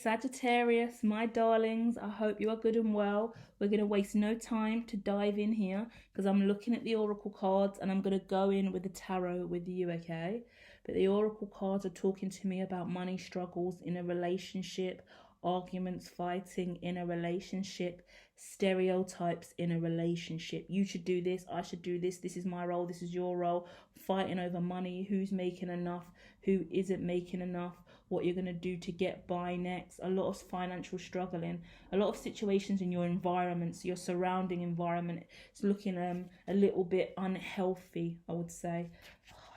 Sagittarius, my darlings, I hope you are good and well. We're going to waste no time to dive in here because I'm looking at the oracle cards and I'm going to go in with the tarot with you, okay? But the oracle cards are talking to me about money struggles in a relationship, arguments, fighting in a relationship, stereotypes in a relationship. You should do this, I should do this, this is my role, this is your role, fighting over money, who's making enough, who isn't making enough, what you're going to do to get by next, a lot of financial struggling, a lot of situations in your environment, so your surrounding environment is looking a little bit unhealthy, I would say.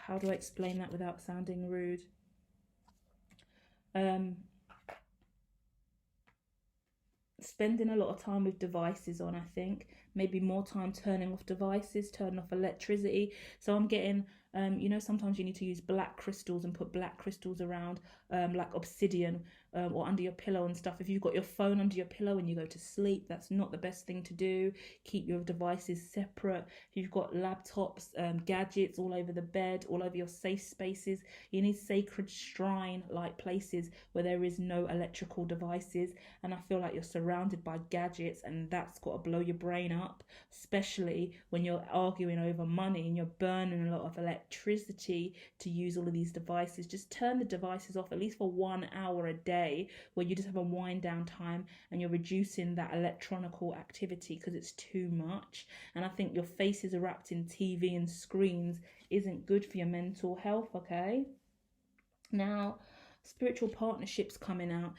How do I explain that without sounding rude? Spending a lot of time with devices on, I think. Maybe more time turning off devices, turning off electricity. So I'm getting, you know, sometimes you need to use black crystals and put black crystals around, like obsidian, or under your pillow and stuff. If you've got your phone under your pillow and you go to sleep, that's not the best thing to do. Keep your devices separate. If you've got laptops, gadgets all over the bed, all over your safe spaces, you need sacred shrine-like places where there is no electrical devices. And I feel like you're surrounded by gadgets, and that's got to blow your brain up, especially when you're arguing over money and you're burning a lot of electricity to use all of these devices. Just turn the devices off at least for 1 hour a day, where you just have a wind down time and you're reducing that electronical activity because it's too much. And I think your faces are wrapped in TV and screens isn't good for your mental health, okay? Now, spiritual partnerships coming out.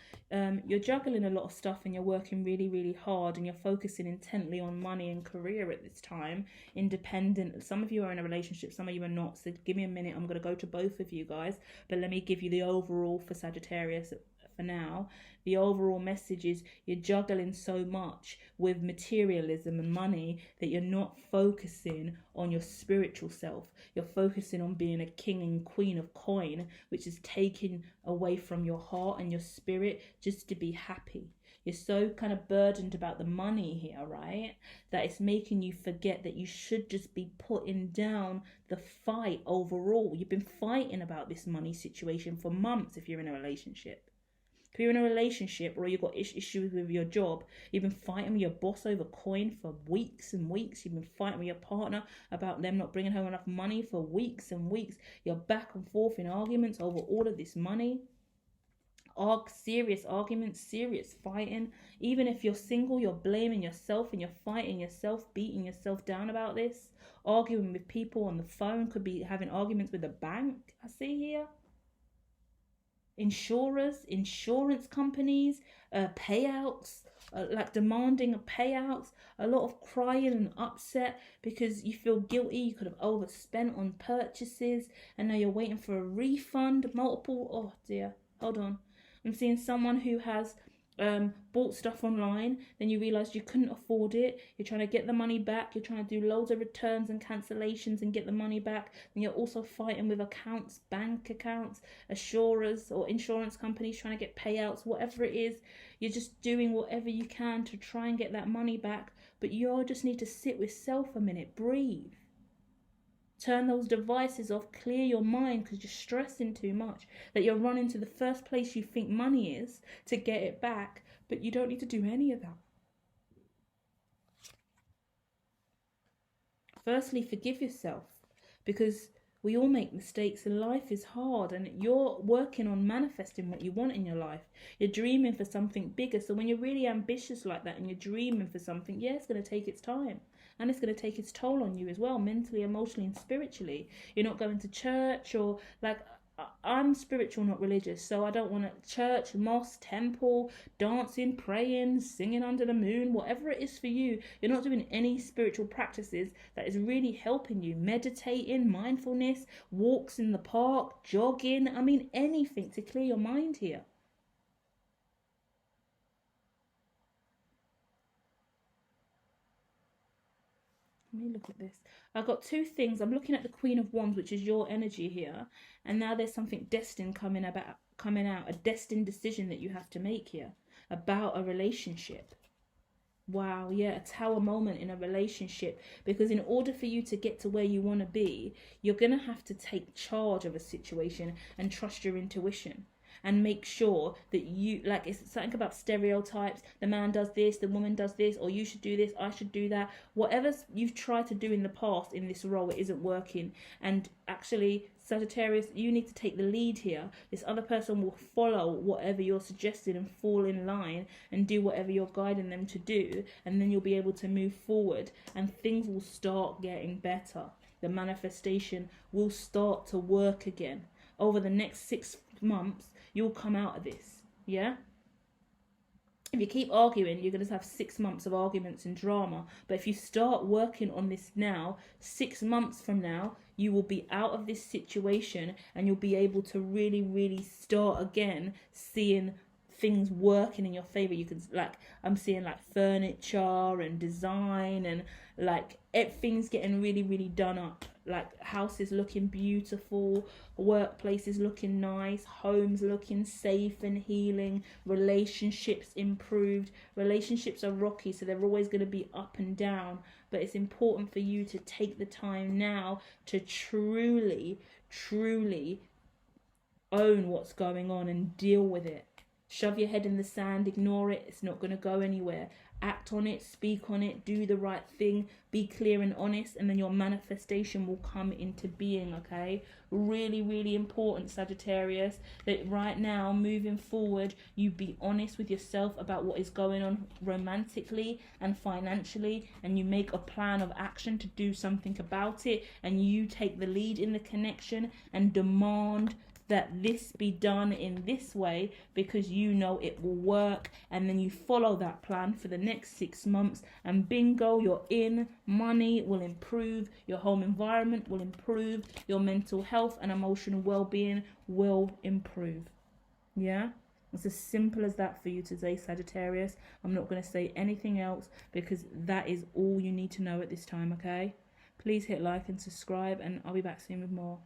You're juggling a lot of stuff and you're working really, really hard, and you're focusing intently on money and career at this time. Independent. Some of you are in a relationship, some of you are not. So give me a minute. I'm going to go to both of you guys. But let me give you the overall for Sagittarius for now. The overall message is you're juggling so much with materialism and money that you're not focusing on your spiritual self. You're focusing on being a king and queen of coin, which is taking away from your heart and your spirit just to be happy. You're so kind of burdened about the money here, right? That it's making you forget that you should just be putting down the fight overall. You've been fighting about this money situation for months if you're in a relationship. If you're in a relationship or you've got issues with your job, you've been fighting with your boss over coin for weeks and weeks. You've been fighting with your partner about them not bringing home enough money for weeks and weeks. You're back and forth in arguments over all of this money. Serious arguments, serious fighting. Even if you're single, you're blaming yourself and you're fighting yourself, beating yourself down about this. Arguing with people on the phone, could be having arguments with the bank, I see here. Insurers, insurance companies, payouts, like demanding payouts, a lot of crying and upset because you feel guilty, you could have overspent on purchases and now you're waiting for a refund, multiple, oh dear, hold on. I'm seeing someone who has bought stuff online, then you realize you couldn't afford it, you're trying to get the money back, you're trying to do loads of returns and cancellations and get the money back, and you're also fighting with accounts, bank accounts, assurers or insurance companies trying to get payouts, whatever it is. You're just doing whatever you can to try and get that money back, but you all just need to sit with self a minute, breathe. Turn those devices off, clear your mind because you're stressing too much, that you're running to the first place you think money is to get it back, but you don't need to do any of that. Firstly, forgive yourself, because we all make mistakes and life is hard, and you're working on manifesting what you want in your life. You're dreaming for something bigger, so when you're really ambitious like that and you're dreaming for something, yeah, it's going to take its time. And it's going to take its toll on you as well, mentally, emotionally, and spiritually. You're not going to church, or like, I'm spiritual, not religious, so I don't want to church, mosque, temple, dancing, praying, singing under the moon, whatever it is for you. You're not doing any spiritual practices that is really helping you. Meditating, mindfulness, walks in the park, jogging, I mean anything to clear your mind here. Let me look at this. I've got two things. I'm looking at the Queen of Wands, which is your energy here, and now there's something destined coming out, a destined decision that you have to make here about a relationship. Wow, yeah, a tower moment in a relationship, because in order for you to get to where you want to be, you're going to have to take charge of a situation and trust your intuition. and make sure that you, like, it's something about stereotypes. The man does this, the woman does this, or you should do this, I should do that. Whatever you've tried to do in the past in this role, it isn't working. And actually, Sagittarius, you need to take the lead here. This other person will follow whatever you're suggesting and fall in line and do whatever you're guiding them to do, and then you'll be able to move forward and things will start getting better. The manifestation will start to work again. Over the next 6 months, you'll come out of this, yeah? If you keep arguing, you're going to have 6 months of arguments and drama. But if you start working on this now, 6 months from now, you will be out of this situation and you'll be able to really, really start again seeing things working in your favor. You can, like, I'm seeing like furniture and design and like things getting really, really done up. Like houses looking beautiful, workplaces looking nice, homes looking safe and healing, relationships improved. Relationships are rocky, so they're always going to be up and down. But it's important for you to take the time now to truly, truly own what's going on and deal with it. Shove your head in the sand, ignore it, it's not going to go anywhere. Act on it, speak on it, do the right thing, be clear and honest, and then your manifestation will come into being, okay? Really, really important, Sagittarius, that right now, moving forward, you be honest with yourself about what is going on romantically and financially, and you make a plan of action to do something about it, and you take the lead in the connection and demand that this be done in this way because you know it will work, and then you follow that plan for the next 6 months and bingo, you're in. Money will improve, your home environment will improve, your mental health and emotional well-being will improve. Yeah, it's as simple as that for you today, Sagittarius. I'm not going to say anything else because that is all you need to know at this time, okay? Please hit like and subscribe, and I'll be back soon with more.